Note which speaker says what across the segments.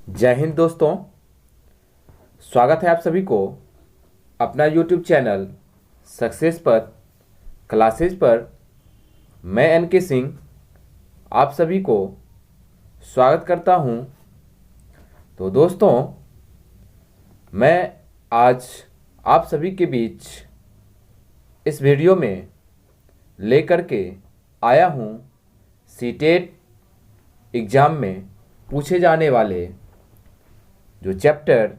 Speaker 1: जय हिंद दोस्तों। स्वागत है आप सभी को अपना YouTube चैनल सक्सेस पर क्लासेस पर। मैं एन के सिंह आप सभी को स्वागत करता हूं। तो दोस्तों, मैं आज आप सभी के बीच इस वीडियो में लेकर के आया हूं सीटेट एग्ज़ाम में पूछे जाने वाले जो चैप्टर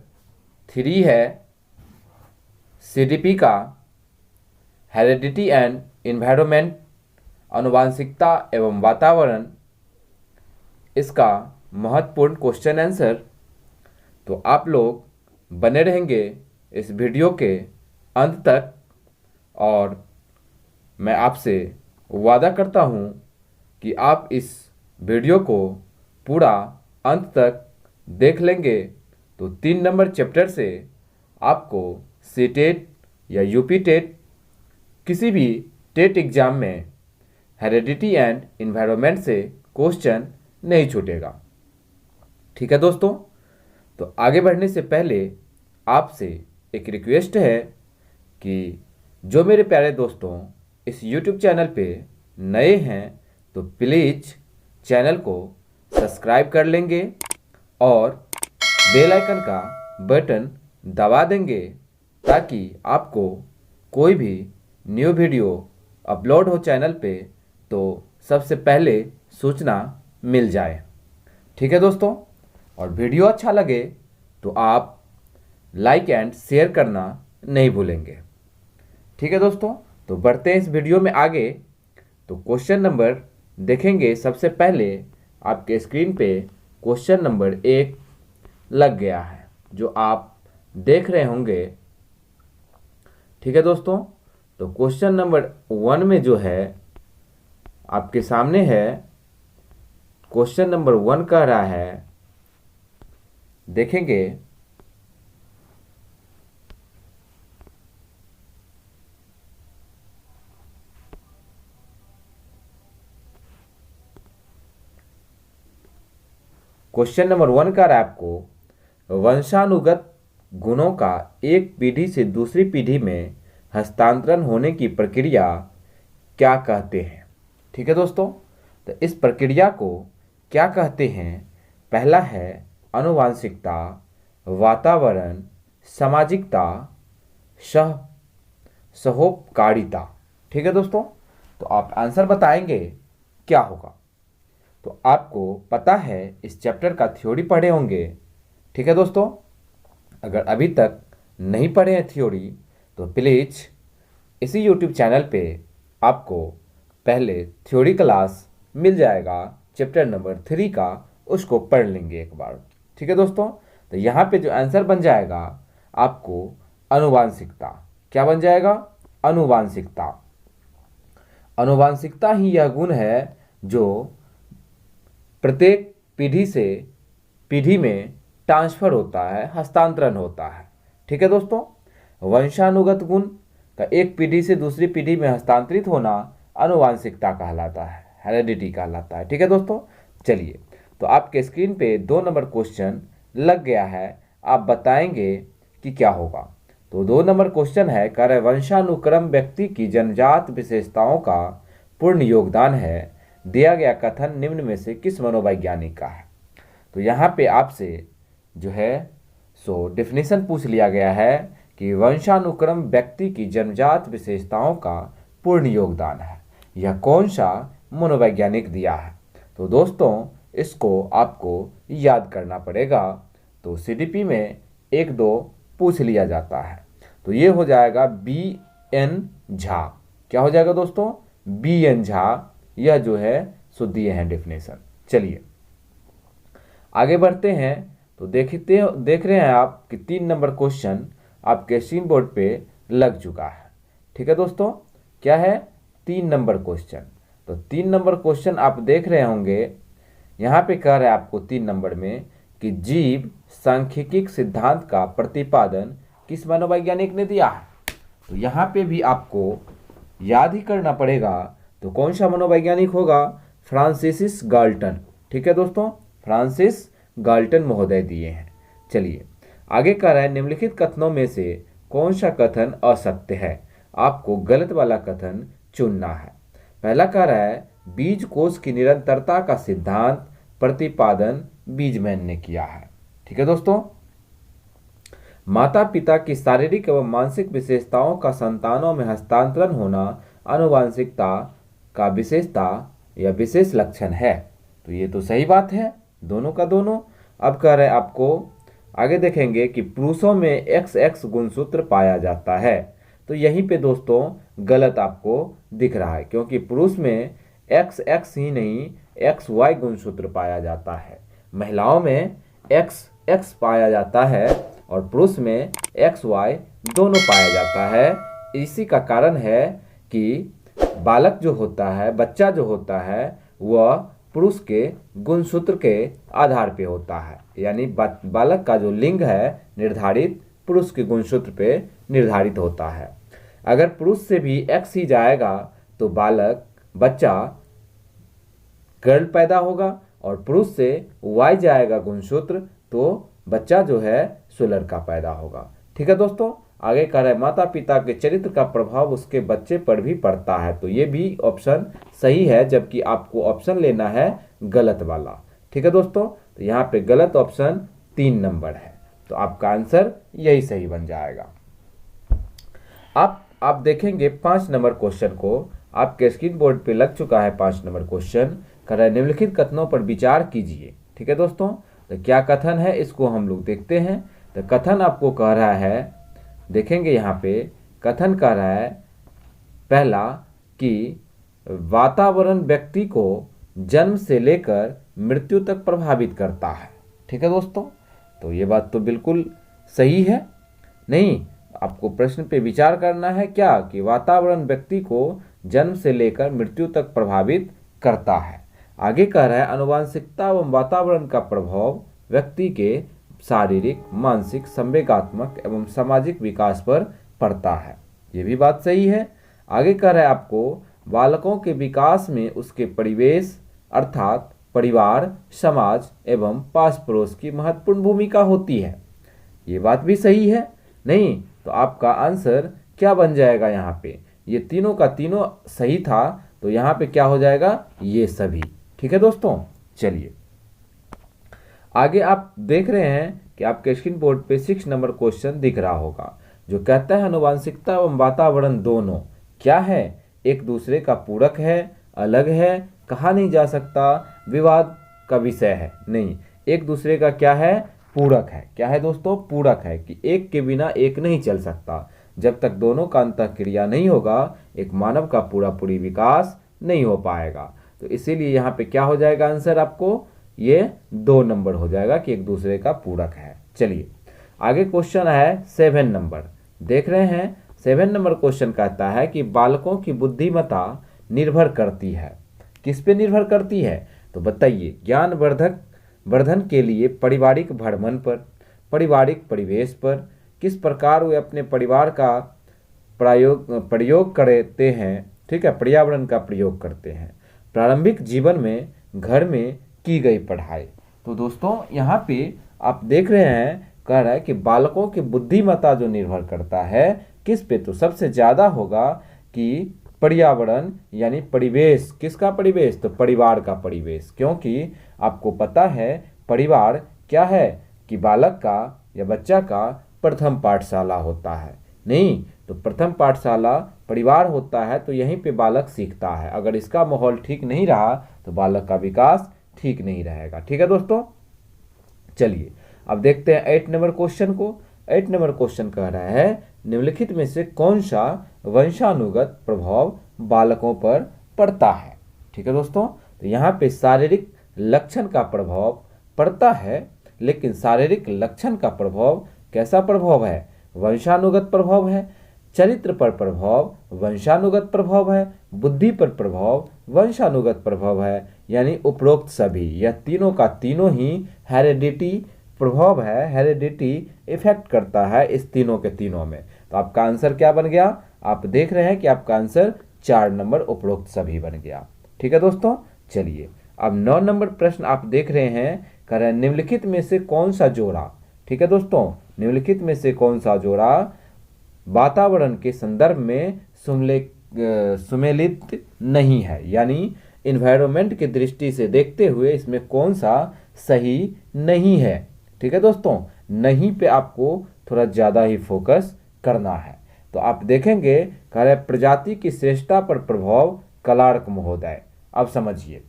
Speaker 1: 3 है सीडीपी का, हेरिडिटी एंड इन्वायरमेंट, आनुवांशिकता एवं वातावरण, इसका महत्वपूर्ण क्वेश्चन आंसर। तो आप लोग बने रहेंगे इस वीडियो के अंत तक और मैं आपसे वादा करता हूं कि आप इस वीडियो को पूरा अंत तक देख लेंगे तो 3 नंबर चैप्टर से आपको सीटेट या यूपी टेट किसी भी टेट एग्ज़ाम में हेरिडिटी एंड इन्वायरमेंट से क्वेश्चन नहीं छूटेगा। ठीक है दोस्तों, तो आगे बढ़ने से पहले आपसे एक रिक्वेस्ट है कि जो मेरे प्यारे दोस्तों इस YouTube चैनल पे नए हैं तो प्लीज़ चैनल को सब्सक्राइब कर लेंगे और बेल आइकन का बटन दबा देंगे ताकि आपको कोई भी न्यू वीडियो अपलोड हो चैनल पे तो सबसे पहले सूचना मिल जाए। ठीक है दोस्तों, और वीडियो अच्छा लगे तो आप लाइक एंड शेयर करना नहीं भूलेंगे। ठीक है दोस्तों, तो बढ़ते हैं इस वीडियो में आगे। तो क्वेश्चन नंबर देखेंगे। सबसे पहले आपके स्क्रीन पे क्वेश्चन नंबर 1 लग गया है जो आप देख रहे होंगे। ठीक है दोस्तों, तो क्वेश्चन नंबर 1 में जो है आपके सामने है, क्वेश्चन नंबर 1 कह रहा है, देखेंगे क्वेश्चन नंबर 1 कह रहा है आपको वंशानुगत गुणों का एक पीढ़ी से दूसरी पीढ़ी में हस्तांतरण होने की प्रक्रिया क्या कहते हैं। ठीक है दोस्तों, तो इस प्रक्रिया को क्या कहते हैं। पहला है आनुवांशिकता, वातावरण, सामाजिकता, सहोपकारिता। ठीक है दोस्तों, तो आप आंसर बताएंगे क्या होगा। तो आपको पता है इस चैप्टर का थ्योरी पढ़े होंगे। ठीक है दोस्तों, अगर अभी तक नहीं पढ़े हैं थ्योरी तो प्लीज़ इसी यूट्यूब चैनल पे आपको पहले थ्योरी क्लास मिल जाएगा चैप्टर नंबर 3 का, उसको पढ़ लेंगे एक बार। ठीक है दोस्तों, तो यहाँ पे जो आंसर बन जाएगा आपको आनुवांशिकता। क्या बन जाएगा? आनुवांशिकता। आनुवांशिकता ही यह गुण है जो प्रत्येक पीढ़ी से पीढ़ी में ट्रांसफर होता है, हस्तांतरण होता है। ठीक है दोस्तों, वंशानुगत गुण का एक पीढ़ी से दूसरी पीढ़ी में हस्तांतरित होना आनुवांशिकता कहलाता है, हेरिडिटी कहलाता है। ठीक है दोस्तों, चलिए तो आपके स्क्रीन पे 2 नंबर क्वेश्चन लग गया है, आप बताएंगे कि क्या होगा। तो 2 नंबर क्वेश्चन है, कह रहे वंशानुक्रम व्यक्ति की जन्मजात विशेषताओं का पूर्ण योगदान है, दिया गया कथन निम्न में से किस मनोवैज्ञानिक का है। तो यहाँ पे आपसे जो है डेफिनेशन पूछ लिया गया है कि वंशानुक्रम व्यक्ति की जन्मजात विशेषताओं का पूर्ण योगदान है, यह कौन सा मनोवैज्ञानिक दिया है। तो दोस्तों इसको आपको याद करना पड़ेगा। तो सीडीपी में 1-2 पूछ लिया जाता है। तो ये हो जाएगा B.N. झा। क्या हो जाएगा दोस्तों? B.N. झा। यह जो है दिए हैं डेफिनेशन। चलिए आगे बढ़ते हैं। तो देख रहे हैं आप कि 3 नंबर क्वेश्चन आपके स्क्रीन बोर्ड पे लग चुका है। ठीक है दोस्तों, क्या है? 3 नंबर क्वेश्चन। तो 3 नंबर क्वेश्चन आप देख रहे होंगे। यहाँ पे कह रहा है आपको 3 नंबर में कि जीव सांख्यिकी सिद्धांत का प्रतिपादन किस मनोवैज्ञानिक ने दिया है। तो यहाँ पे भी आपको याद ही करना पड़ेगा। तो कौन सा मनोवैज्ञानिक होगा? Francis Galton. ठीक है दोस्तों, फ्रांसिस गाल्टन महोदय दिए हैं। चलिए आगे कह रहा है, निम्नलिखित कथनों में से कौन सा कथन असत्य है? आपको गलत वाला कथन चुनना है। पहला कह रहा है, बीज कोष की निरंतरता का सिद्धांत प्रतिपादन बीजमैन ने किया है। ठीक है दोस्तों। माता पिता की शारीरिक एवं मानसिक विशेषताओं का संतानों में हस्तांतरण होना आनुवांशिकता का विशेषता या विशेष लक्षण है। तो ये तो सही बात है, दोनों का दोनों। अब कह रहे हैं आपको आगे देखेंगे कि पुरुषों में XX गुणसूत्र पाया जाता है। तो यहीं पे दोस्तों गलत आपको दिख रहा है, क्योंकि पुरुष में XX ही नहीं XY गुणसूत्र पाया जाता है। महिलाओं में XX पाया जाता है और पुरुष में XY दोनों पाया जाता है। इसी का कारण है कि बालक जो होता है, बच्चा जो होता है, वह पुरुष के गुणसूत्र के आधार पे होता है। यानी बालक का जो लिंग है निर्धारित पुरुष के गुणसूत्र पे निर्धारित होता है। अगर पुरुष से भी X ही जाएगा तो बच्चा गर्ल पैदा होगा, और पुरुष से Y जाएगा गुणसूत्र तो बच्चा जो है सो लड़का पैदा होगा। ठीक है दोस्तों। आगे कह रहा है, माता पिता के चरित्र का प्रभाव उसके बच्चे पर भी पड़ता है। तो ये भी ऑप्शन सही है, जबकि आपको ऑप्शन लेना है गलत वाला। ठीक है दोस्तों। तो यहाँ पे गलत ऑप्शन 3 नंबर है, तो आपका आंसर यही सही बन जाएगा। आप देखेंगे 5 नंबर क्वेश्चन को, आपके स्क्रीन बोर्ड पे लग चुका है 5 नंबर क्वेश्चन। कह रहा है, निम्नलिखित कथनों पर विचार कीजिए। ठीक है दोस्तों। तो क्या कथन है इसको हम लोग देखते हैं। तो कथन आपको कह रहा है, देखेंगे यहाँ पे कथन कह रहा है, पहला कि वातावरण व्यक्ति को जन्म से लेकर मृत्यु तक प्रभावित करता है। ठीक है दोस्तों। तो ये बात तो बिल्कुल सही है। नहीं, आपको प्रश्न पे विचार करना है क्या, कि वातावरण व्यक्ति को जन्म से लेकर मृत्यु तक प्रभावित करता है। आगे कह रहा है, आनुवांशिकता एवं वातावरण का प्रभाव व्यक्ति के शारीरिक, मानसिक, संवेगात्मक एवं सामाजिक विकास पर पड़ता है। ये भी बात सही है। आगे कह रहा है आपको, बालकों के विकास में उसके परिवेश अर्थात परिवार, समाज एवं पास पड़ोस की महत्वपूर्ण भूमिका होती है। ये बात भी सही है। नहीं, तो आपका आंसर क्या बन जाएगा यहाँ पे, ये तीनों का तीनों सही था, तो यहाँ पे क्या हो जाएगा, ये सभी। ठीक है दोस्तों। चलिए आगे आप देख रहे हैं कि आपके स्क्रीन बोर्ड पे 6 नंबर क्वेश्चन दिख रहा होगा, जो कहता है आनुवांशिकता एवं वातावरण दोनों क्या है, एक दूसरे का पूरक है, अलग है, कहा नहीं जा सकता, विवाद का विषय है। नहीं, एक दूसरे का क्या है, पूरक है। क्या है दोस्तों, पूरक है, कि एक के बिना एक नहीं चल सकता। जब तक दोनों का अंतःक्रिया नहीं होगा, एक मानव का पूरी विकास नहीं हो पाएगा। तो इसीलिए यहाँ पे क्या हो जाएगा आंसर, आपको ये 2 नंबर हो जाएगा कि एक दूसरे का पूरक है। चलिए आगे क्वेश्चन है 7 नंबर, देख रहे हैं। 7 नंबर क्वेश्चन कहता है कि बालकों की बुद्धिमत्ता निर्भर करती है, किस पे निर्भर करती है? तो बताइए, ज्ञान वर्धन के लिए पारिवारिक भ्रमण पर, पारिवारिक परिवेश पर, किस प्रकार वे अपने परिवार का प्रयोग करते हैं। ठीक है, पर्यावरण का प्रयोग करते हैं, प्रारंभिक जीवन में घर में की गई पढ़ाई। तो दोस्तों यहाँ पे आप देख रहे हैं, कह रहा है कि बालकों की बुद्धिमत्ता जो निर्भर करता है किस पे, तो सबसे ज़्यादा होगा कि पर्यावरण यानी परिवेश। किसका परिवेश, तो परिवार का परिवेश। क्योंकि आपको पता है परिवार क्या है, कि बालक का या बच्चा का प्रथम पाठशाला होता है। नहीं, तो प्रथम पाठशाला परिवार होता है, तो यहीं पे बालक सीखता है। अगर इसका माहौल ठीक नहीं रहा तो बालक का विकास ठीक नहीं रहेगा। ठीक है दोस्तों। चलिए अब देखते हैं 8 नंबर क्वेश्चन को। 8 नंबर क्वेश्चन कह रहा है, निम्नलिखित में से कौन सा वंशानुगत प्रभाव बालकों पर पड़ता है। ठीक है दोस्तों। तो यहाँ पे शारीरिक लक्षण का प्रभाव पड़ता है, लेकिन शारीरिक लक्षण का प्रभाव कैसा प्रभाव है, वंशानुगत प्रभाव है। चरित्र पर प्रभाव वंशानुगत प्रभाव है, बुद्धि पर प्रभाव वंशानुगत प्रभाव है। यानी उपरोक्त सभी, यह तीनों का तीनों ही हेरेडिटी प्रभाव है, हेरेडिटी इफेक्ट करता है इस तीनों के तीनों में। तो आपका आंसर क्या बन गया, आप देख रहे हैं कि आपका आंसर 4 नंबर उपरोक्त सभी बन गया। ठीक है दोस्तों। चलिए अब 9 नंबर प्रश्न आप देख रहे हैं, कह रहे हैं निम्नलिखित में से कौन सा जोड़ा, ठीक है दोस्तों, निम्नलिखित में से कौन सा जोड़ा वातावरण के संदर्भ में सुमेलित नहीं है, यानी इन्वायरमेंट की दृष्टि से देखते हुए इसमें कौन सा सही नहीं है। ठीक है दोस्तों, नहीं पे आपको थोड़ा ज़्यादा ही फोकस करना है। तो आप देखेंगे कह रहे प्रजाति की श्रेष्ठता पर प्रभाव क्लार्क महोदय। अब समझिए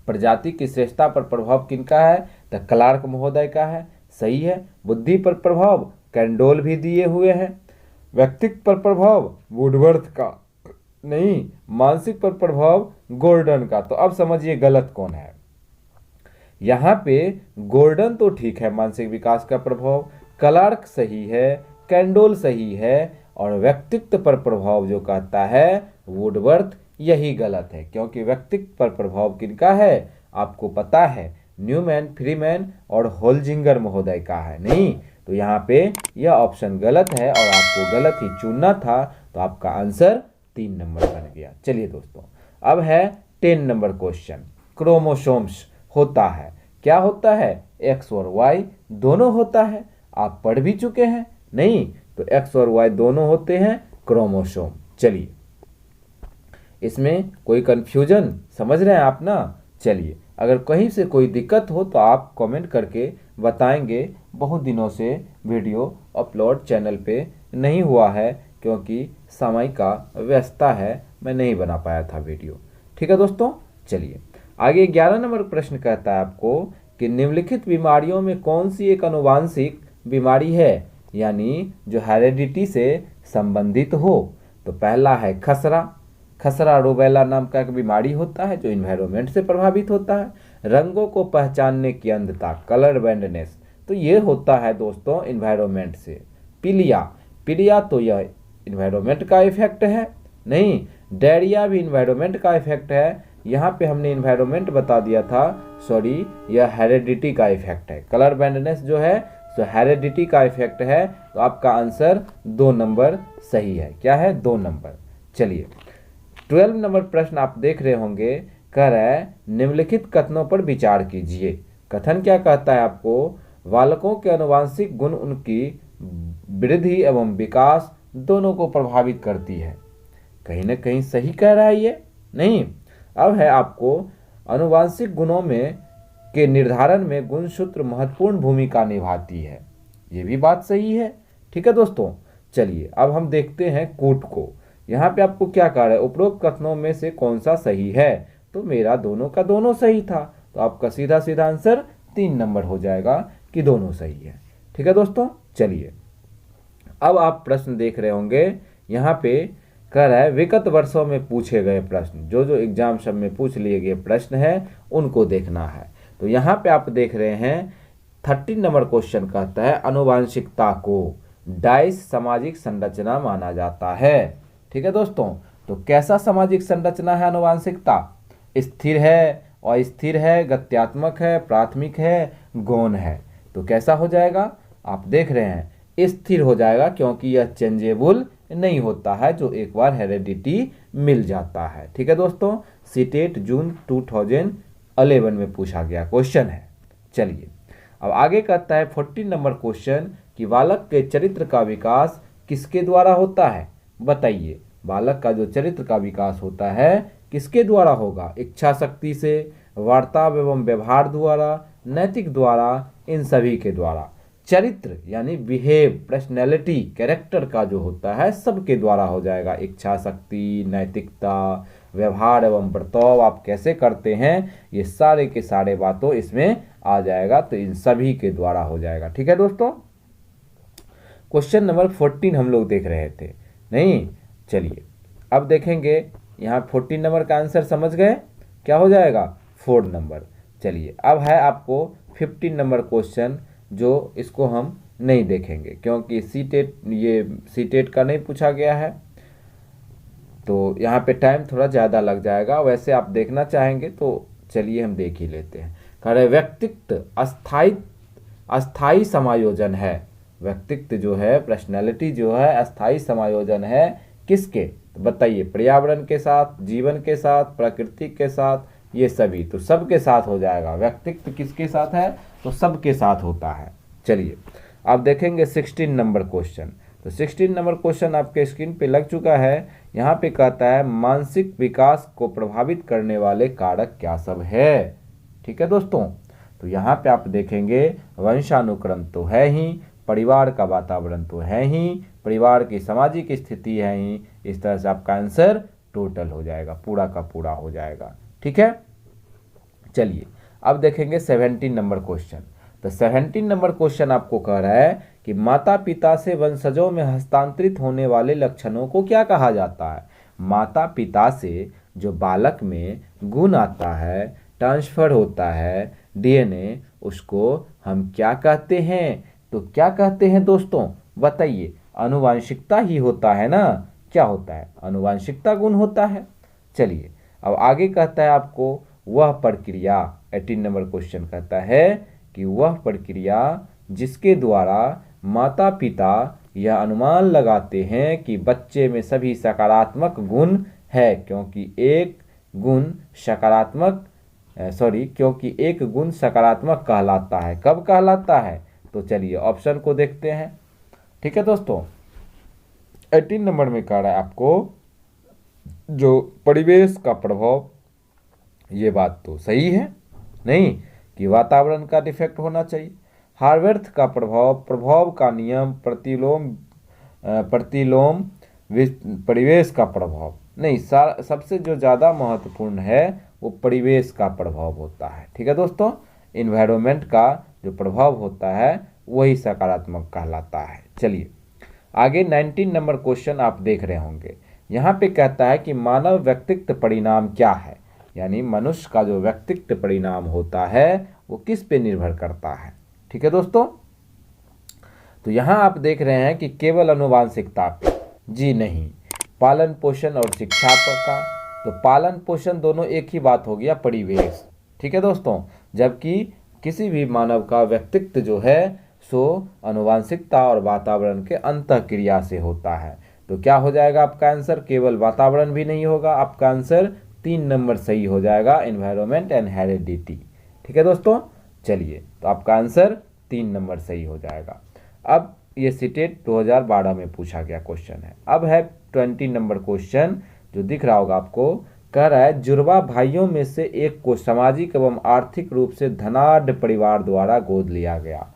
Speaker 1: प्रजाति की श्रेष्ठता पर प्रभाव किनका है, तो क्लार्क महोदय का है, सही है। बुद्धि पर प्रभाव कैंडोल भी दिए हुए हैं। व्यक्तित्व पर प्रभाव वुडवर्थ का नहीं, मानसिक पर प्रभाव गोर्डन का। तो अब समझिए गलत कौन है। यहाँ पे गोर्डन तो ठीक है, मानसिक विकास का प्रभाव, क्लार्क सही है, कैंडोल सही है, और व्यक्तित्व पर प्रभाव जो कहता है वुडवर्थ, यही गलत है। क्योंकि व्यक्तित्व पर प्रभाव किनका है आपको पता है, न्यूमैन, फ्रीमैन और होल्जिंगर महोदय का है। नहीं, तो यहाँ पे यह ऑप्शन गलत है और आपको गलत ही चुनना था। तो आपका आंसर 3 नंबर बन गया। चलिए दोस्तों, अब है 10 नंबर क्वेश्चन। क्रोमोसोम्स होता है, क्या होता है, एक्स और वाई दोनों होता है। आप पढ़ भी चुके हैं, नहीं, तो एक्स और वाई दोनों होते हैं क्रोमोसोम। चलिए, इसमें कोई कंफ्यूजन समझ रहे हैं आप ना। चलिए, अगर कहीं से कोई दिक्कत हो तो आप कमेंट करके बताएंगे। बहुत दिनों से वीडियो अपलोड चैनल पे नहीं हुआ है क्योंकि समय का व्यस्तता है, मैं नहीं बना पाया था वीडियो। ठीक है दोस्तों, चलिए आगे 11 नंबर प्रश्न कहता है आपको कि निम्नलिखित बीमारियों में कौन सी एक आनुवांशिक बीमारी है, यानी जो हेरेडिटी से संबंधित हो। तो पहला है खसरा। खसरा रूबेला नाम का एक बीमारी होता है जो इन्वायरमेंट से प्रभावित होता है। रंगों को पहचानने की अंधता, कलर ब्लाइंडनेस, तो ये होता है दोस्तों इन्वायरमेंट से। पीलिया, पीलिया तो यह इन्वायरमेंट का इफेक्ट है। नहीं, डायरिया भी इन्वायरमेंट का इफेक्ट है। यहाँ पे हमने इन्वायरमेंट बता दिया था, सॉरी, यह हेरेडिटी का इफेक्ट है। कलर ब्लाइंडनेस जो है तो हेरेडिटी का इफेक्ट है। तो आपका आंसर 2 नंबर सही है। क्या है, 2 नंबर। चलिए 12 नंबर प्रश्न आप देख रहे होंगे, कह रहा है निम्नलिखित कथनों पर विचार कीजिए। कथन क्या कहता है आपको, बालकों के आनुवांशिक गुण उनकी वृद्धि एवं विकास दोनों को प्रभावित करती है। कहीं ना कहीं सही कह रहा है ये, नहीं। अब है आपको आनुवांशिक गुणों में के निर्धारण में गुणसूत्र महत्वपूर्ण भूमिका निभाती है, ये भी बात सही है। ठीक है दोस्तों, चलिए अब हम देखते हैं कोट को। यहाँ पे आपको क्या कह रहा है, उपरोक्त कथनों में से कौन सा सही है। तो मेरा दोनों का दोनों सही था, तो आपका सीधा सीधा आंसर 3 नंबर हो जाएगा कि दोनों सही है। ठीक है दोस्तों, चलिए अब आप प्रश्न देख रहे होंगे, यहाँ पे कह रहा है विगत वर्षों में पूछे गए प्रश्न, जो जो एग्जाम सब में पूछ लिए गए प्रश्न है उनको देखना है। तो यहाँ पे आप देख रहे हैं 13 नंबर क्वेश्चन कहता है आनुवांशिकता को डाइस सामाजिक संरचना माना जाता है। ठीक है दोस्तों, तो कैसा सामाजिक संरचना है आनुवांशिकता, स्थिर है, अस्थिर है, गत्यात्मक है, प्राथमिक है, गौण है। तो कैसा हो जाएगा, आप देख रहे हैं स्थिर हो जाएगा क्योंकि यह चेंजेबल नहीं होता है, जो एक बार हेरेडिटी मिल जाता है। ठीक है दोस्तों, सीटेट जून 2011 में पूछा गया क्वेश्चन है। चलिए अब आगे कहता है 14 नंबर क्वेश्चन कि बालक के चरित्र का विकास किसके द्वारा होता है। बताइए, बालक का जो चरित्र का विकास होता है किसके द्वारा होगा, इच्छा शक्ति से, वार्ता एवं व्यवहार द्वारा, नैतिक द्वारा, इन सभी के द्वारा। चरित्र यानी बिहेव, पर्सनैलिटी, कैरेक्टर का जो होता है सबके द्वारा हो जाएगा। इच्छा शक्ति, नैतिकता, व्यवहार एवं बर्ताव आप कैसे करते हैं, ये सारे के सारे बातों इसमें आ जाएगा। तो इन सभी के द्वारा हो जाएगा। ठीक है दोस्तों, क्वेश्चन नंबर 14 हम लोग देख रहे थे, नहीं। चलिए अब देखेंगे, यहाँ 14 नंबर का आंसर समझ गए, क्या हो जाएगा 4 नंबर। चलिए अब है आपको 15 नंबर क्वेश्चन, जो इसको हम नहीं देखेंगे क्योंकि सीटेट का नहीं पूछा गया है, तो यहाँ पे टाइम थोड़ा ज़्यादा लग जाएगा। वैसे आप देखना चाहेंगे तो चलिए हम देख ही लेते हैं। कह रहे व्यक्तित्व अस्थाई समायोजन है। व्यक्तित्व जो है, पर्सनैलिटी जो है, अस्थाई समायोजन है किसके, तो बताइए, पर्यावरण के साथ, जीवन के साथ, प्रकृति के साथ, ये सभी, तो सबके साथ हो जाएगा। व्यक्तित्व किसके साथ है? तो सबके साथ होता है। चलिए अब देखेंगे 16 नंबर क्वेश्चन। तो 16 नंबर क्वेश्चन आपके स्क्रीन पे लग चुका है। यहाँ पे कहता है मानसिक विकास को प्रभावित करने वाले कारक क्या सब है। ठीक है दोस्तों, तो यहाँ पे आप देखेंगे वंशानुक्रम तो है ही, परिवार का वातावरण तो है ही, परिवार की सामाजिक स्थिति है ही। इस तरह से आपका आंसर टोटल हो जाएगा, पूरा का पूरा हो जाएगा। ठीक है, चलिए अब देखेंगे 17 नंबर क्वेश्चन। तो 17 नंबर क्वेश्चन आपको कह रहा है कि माता पिता से वंशजों में हस्तांतरित होने वाले लक्षणों को क्या कहा जाता है। माता पिता से जो बालक में गुण आता है, ट्रांसफर होता है डीएनए, उसको हम क्या कहते हैं? तो क्या कहते हैं दोस्तों, बताइए। आनुवांशिकता ही होता है ना। क्या होता है? आनुवांशिकता गुण होता है। चलिए अब आगे कहता है आपको वह प्रक्रिया। 18 नंबर क्वेश्चन कहता है कि वह प्रक्रिया जिसके द्वारा माता पिता यह अनुमान लगाते हैं कि बच्चे में सभी सकारात्मक गुण है, क्योंकि एक गुण सकारात्मक कहलाता है। कब कहलाता है? तो चलिए ऑप्शन को देखते हैं। ठीक है दोस्तों, 18 नंबर में कह रहा है आपको जो परिवेश का प्रभाव, ये बात तो सही है नहीं कि वातावरण का डिफेक्ट होना चाहिए। हार्वर्थ का प्रभाव का नियम, प्रतिलोम परिवेश का प्रभाव नहीं, सबसे जो ज़्यादा महत्वपूर्ण है वो परिवेश का प्रभाव होता है। ठीक है दोस्तों, इन्वायरमेंट का जो प्रभाव होता है वही सकारात्मक कहलाता है। चलिए आगे 19 नंबर क्वेश्चन आप देख रहे होंगे। यहाँ पे कहता है कि मानव व्यक्तित्व परिणाम क्या है, यानी मनुष्य का जो व्यक्तित्व परिणाम होता है वो किस पे निर्भर करता है। ठीक है दोस्तों, तो यहाँ आप देख रहे हैं कि केवल आनुवांशिकता पे, जी नहीं, पालन पोषण और शिक्षा का। तो पालन पोषण दोनों एक ही बात हो गया, परिवेश। ठीक है दोस्तों, जबकि किसी भी मानव का व्यक्तित्व जो है सो आनुवांशिकता और वातावरण के अंतःक्रिया से होता है। तो क्या हो जाएगा आपका आंसर? केवल वातावरण भी नहीं होगा, आपका आंसर 3 नंबर सही हो जाएगा, एनवायरनमेंट एंड हेरिडिटी। ठीक है दोस्तों, चलिए तो आपका आंसर 3 नंबर सही हो जाएगा। अब ये सीटेट 2012 में पूछा गया क्वेश्चन है। अब है 20 नंबर क्वेश्चन जो दिख रहा होगा आपको। कह रहा है जुड़वा भाइयों में से एक को सामाजिक एवं आर्थिक रूप से धनाढ़ परिवार द्वारा गोद लिया गया।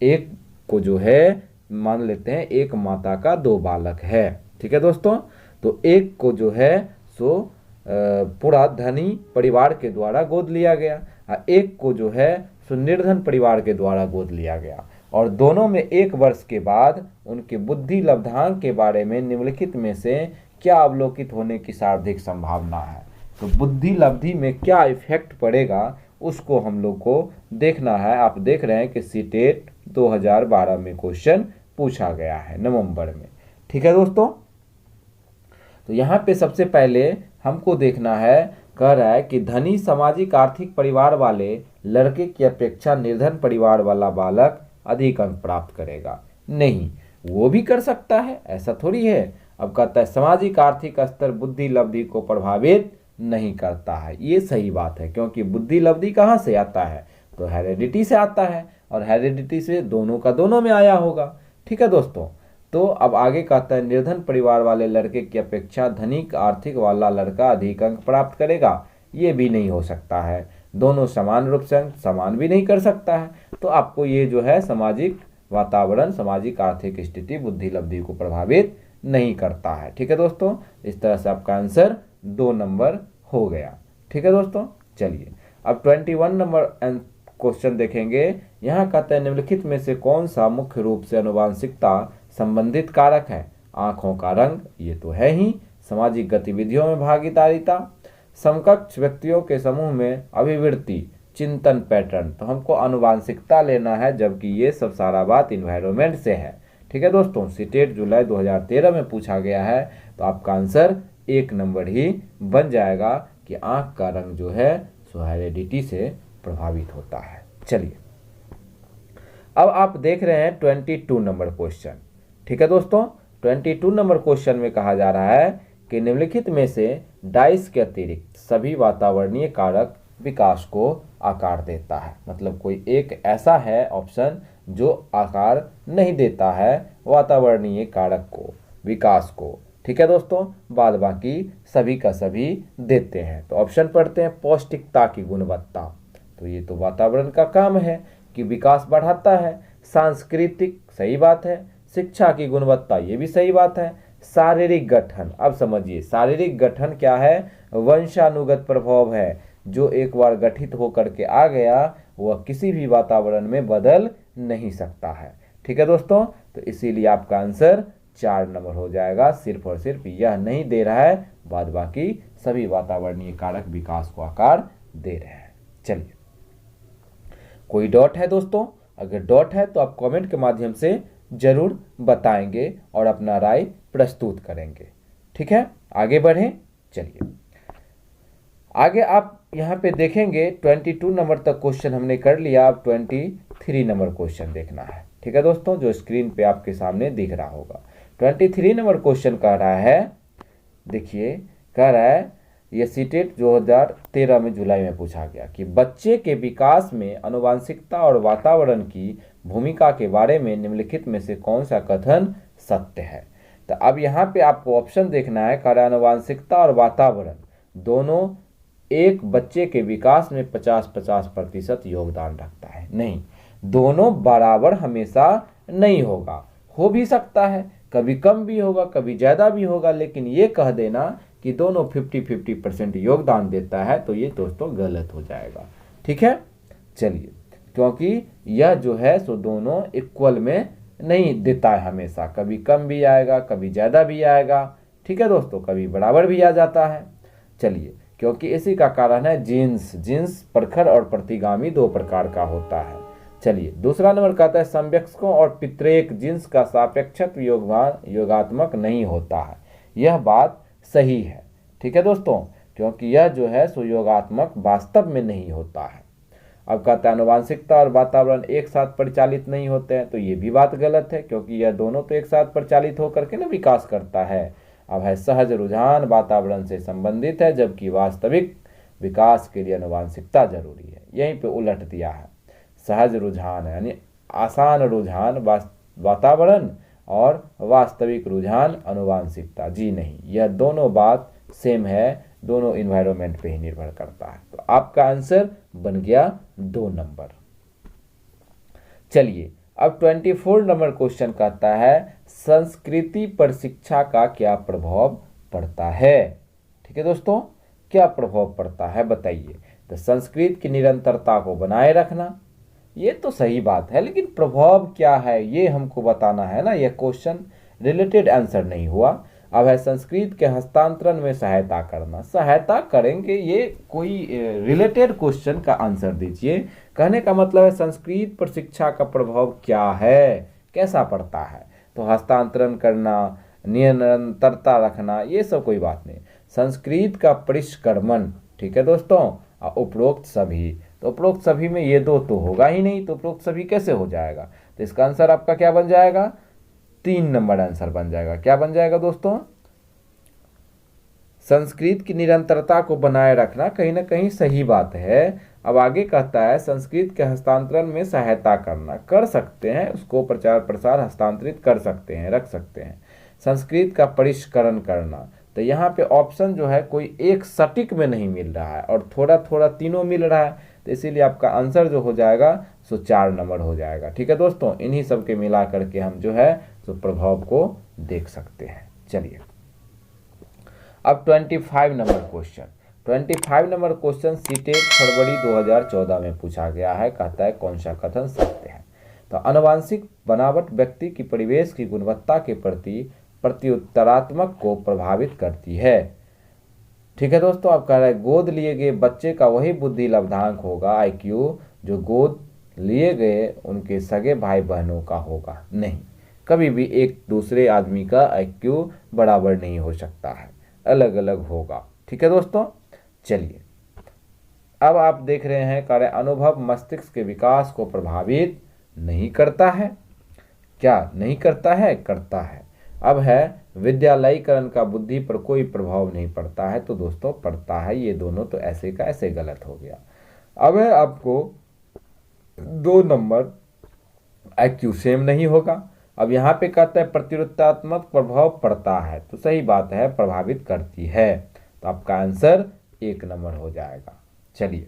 Speaker 1: एक को जो है मान लेते हैं एक माता का 2 बालक है। ठीक है दोस्तों, तो एक को जो है सो पूरा धनी परिवार के द्वारा गोद लिया गया, एक को जो है सो निर्धन परिवार के द्वारा गोद लिया गया, और दोनों में 1 वर्ष के बाद उनके बुद्धि लब्धांक के बारे में निम्नलिखित में से क्या अवलोकित होने की सर्वाधिक संभावना है। तो बुद्धि लब्धि में क्या इफेक्ट पड़ेगा उसको हम लोग को देखना है। आप देख रहे हैं कि सीटेट 2012 में क्वेश्चन पूछा गया है नवंबर में। ठीक है दोस्तों, तो यहाँ पे सबसे पहले हमको देखना है, कह रहा है कि धनी सामाजिक आर्थिक परिवार वाले लड़के की अपेक्षा निर्धन परिवार वाला बालक अधिक अंक प्राप्त करेगा। नहीं, वो भी कर सकता है, ऐसा थोड़ी है। अब कहता है सामाजिक आर्थिक स्तर बुद्धि लब्धि को प्रभावित नहीं करता है। ये सही बात है, क्योंकि बुद्धि लब्धि कहाँ से आता है? तो हेरिडिटी से आता है, और हेरिडिटी से दोनों का दोनों में आया होगा। ठीक है दोस्तों, तो अब आगे कहता है निर्धन परिवार वाले लड़के की अपेक्षा धनिक आर्थिक वाला लड़का अधिक अंक प्राप्त करेगा। ये भी नहीं हो सकता है, दोनों समान रूप से समान भी नहीं कर सकता है। तो आपको ये जो है सामाजिक वातावरण, सामाजिक आर्थिक स्थिति बुद्धि लब्धि को प्रभावित नहीं करता है। ठीक है दोस्तों, इस तरह से आपका आंसर 2 नंबर हो गया। ठीक है दोस्तों, चलिए अब 21 नंबर क्वेश्चन देखेंगे। यहाँ कहते हैं निम्नलिखित में से कौन सा मुख्य रूप से आनुवांशिकता संबंधित कारक है। आंखों का रंग, ये तो है ही। सामाजिक गतिविधियों में भागीदारिता, समकक्ष व्यक्तियों के समूह में अभिवृत्ति, चिंतन पैटर्न। तो हमको आनुवांशिकता लेना है, जबकि ये सब सारा बात इन्वायरमेंट से है। ठीक है दोस्तों, सीटेट जुलाई 2013 में पूछा गया है, तो आपका आंसर 1 नंबर ही बन जाएगा कि आंख का रंग जो है सो हेरिडिटी से प्रभावित होता है। चलिए अब आप देख रहे हैं 22 नंबर क्वेश्चन। ठीक है दोस्तों, 22 नंबर क्वेश्चन में कहा जा रहा है कि निम्नलिखित में से डाइस के अतिरिक्त सभी वातावरणीय कारक विकास को आकार देता है। मतलब कोई एक ऐसा है ऑप्शन जो आकार नहीं देता है वातावरणीय कारक को, विकास को। ठीक है दोस्तों, बाद बाकी सभी का सभी देते हैं। तो ऑप्शन पढ़ते हैं, पौष्टिकता की गुणवत्ता, तो ये तो वातावरण का काम है कि विकास बढ़ाता है। सांस्कृतिक, सही बात है। शिक्षा की गुणवत्ता, ये भी सही बात है। शारीरिक गठन, अब समझिए शारीरिक गठन क्या है, वंशानुगत प्रभाव है। जो एक बार गठित होकर के आ गया वह किसी भी वातावरण में बदल नहीं सकता है। ठीक है दोस्तों, तो इसीलिए आपका आंसर 4 नंबर हो जाएगा। सिर्फ और सिर्फ यह नहीं दे रहा है, बाद बाकी सभी वातावरणीय कारक विकास को आकार दे रहे हैं। चलिए, कोई डॉट है दोस्तों? अगर डॉट है तो आप कमेंट के माध्यम से जरूर बताएंगे और अपना राय प्रस्तुत करेंगे। ठीक है, आगे बढ़ें। चलिए आगे आप यहाँ पे देखेंगे 22 नंबर तक क्वेश्चन हमने कर लिया। अब 23 नंबर क्वेश्चन देखना है। ठीक है दोस्तों, जो स्क्रीन पे आपके सामने दिख रहा होगा। 23 नंबर क्वेश्चन कह रहा है, देखिए कह रहा है, ये सीटेट 2013 में जुलाई में पूछा गया कि बच्चे के विकास में आनुवंशिकता और वातावरण की भूमिका के बारे में निम्नलिखित में से कौन सा कथन सत्य है। तो अब यहाँ पे आपको ऑप्शन देखना है। कह रहा है आनुवंशिकता और वातावरण दोनों एक बच्चे के विकास में 50-50% योगदान रखता है। नहीं, दोनों बराबर हमेशा नहीं होगा, हो भी सकता है, कभी कम भी होगा, कभी ज़्यादा भी होगा, लेकिन ये कह देना कि दोनों 50-50% योगदान देता है तो ये दोस्तों गलत हो जाएगा। ठीक है, चलिए, क्योंकि यह जो है सो दोनों इक्वल में नहीं देता है हमेशा, कभी कम भी आएगा, कभी ज़्यादा भी आएगा। ठीक है दोस्तों, कभी बराबर भी आ जाता है। चलिए, क्योंकि इसी का कारण है जीन्स प्रखर और प्रतिगामी 2 प्रकार का होता है। चलिए, दूसरा नंबर कहता है संवयस्कों और पितृक जीन्स का सापेक्षक योगात्मक नहीं होता है। यह बात सही है। ठीक है दोस्तों, क्योंकि यह जो है सो योगात्मक वास्तव में नहीं होता है। अब कहता है आनुवंशिकता और वातावरण एक साथ परिचालित नहीं होते हैं, तो ये भी बात गलत है, क्योंकि यह दोनों तो एक साथ परिचालित होकर के ना विकास करता है। अब है सहज रुझान वातावरण से संबंधित है, जबकि वास्तविक विकास के लिए आनुवंशिकता जरूरी है। यहीं पे उलट दिया है, सहज रुझान यानी आसान रुझान वातावरण और वास्तविक रुझान आनुवंशिकता। जी नहीं, यह दोनों बात सेम है, दोनों इन्वायरमेंट पे ही निर्भर करता है। तो आपका आंसर बन गया 2 नंबर। चलिए, अब 24 नंबर क्वेश्चन कहता है संस्कृति पर शिक्षा का क्या प्रभाव पड़ता है। ठीक है दोस्तों, क्या प्रभाव पड़ता है बताइए। तो संस्कृत की निरंतरता को बनाए रखना, ये तो सही बात है, लेकिन प्रभाव क्या है ये हमको बताना है ना। यह क्वेश्चन रिलेटेड आंसर नहीं हुआ। अब है संस्कृत के हस्तांतरण में सहायता करना, सहायता करेंगे, ये कोई रिलेटेड क्वेश्चन का आंसर दीजिए। कहने का मतलब है संस्कृत पर शिक्षा का प्रभाव क्या है, कैसा पड़ता है। तो हस्तांतरण करना, निरंतरता रखना, ये सब कोई बात नहीं। संस्कृत का परिष्करण, ठीक है दोस्तों, उपरोक्त सभी, तो उपरोक्त सभी में ये दो तो होगा ही नहीं, तो उपरोक्त सभी कैसे हो जाएगा। तो इसका आंसर आपका क्या बन जाएगा, 3 नंबर आंसर बन जाएगा। क्या बन जाएगा दोस्तों, संस्कृत की निरंतरता को बनाए रखना कहीं ना कहीं सही बात है। अब आगे कहता है संस्कृत के हस्तांतरण में सहायता करना, कर सकते हैं, उसको प्रचार प्रसार हस्तांतरित कर सकते हैं, रख सकते हैं। संस्कृत का परिष्करण करना, तो यहाँ पे ऑप्शन जो है कोई एक सटीक में नहीं मिल रहा है और थोड़ा थोड़ा तीनों मिल रहा है, तो इसीलिए आपका आंसर जो हो जाएगा सो 4 नंबर हो जाएगा। ठीक है दोस्तों, इन्हीं सब के मिला करके हम जो है सो प्रभाव को देख सकते हैं। चलिए, अब 25 number question, 25 number question CTET फरवरी 2014 में पूछा गया है। कहता है कौन सा कथन सत्य है। तो आनुवंशिक बनावट व्यक्ति की परिवेश की गुणवत्ता के प्रति प्रत्युत्तरात्मक को प्रभावित करती है। ठीक है दोस्तों, अब कह रहा है गोद लिए गए बच्चे का वही बुद्धि लब्धांक होगा IQ जो गोद लिए गए उनके सगे भाई बहनों का होगा। नहीं, कभी भी एक दूसरे आदमी का IQ बराबर नहीं हो सकता है, अलग अलग होगा। ठीक है दोस्तों, चलिए अब आप देख रहे हैं कार्य अनुभव मस्तिष्क के विकास को प्रभावित नहीं करता है। क्या नहीं करता है, करता है। अब है विद्यालयीकरण का बुद्धि पर कोई प्रभाव नहीं पड़ता है, तो दोस्तों पड़ता है। ये दोनों तो ऐसे का ऐसे गलत हो गया। अब है आपको 2 नंबर IQ सेम नहीं होगा। अब यहाँ पे कहता है प्रतिरूपात्मक प्रभाव पड़ता है, तो सही बात है, प्रभावित करती है। तो आपका आंसर 1 नंबर हो जाएगा। चलिए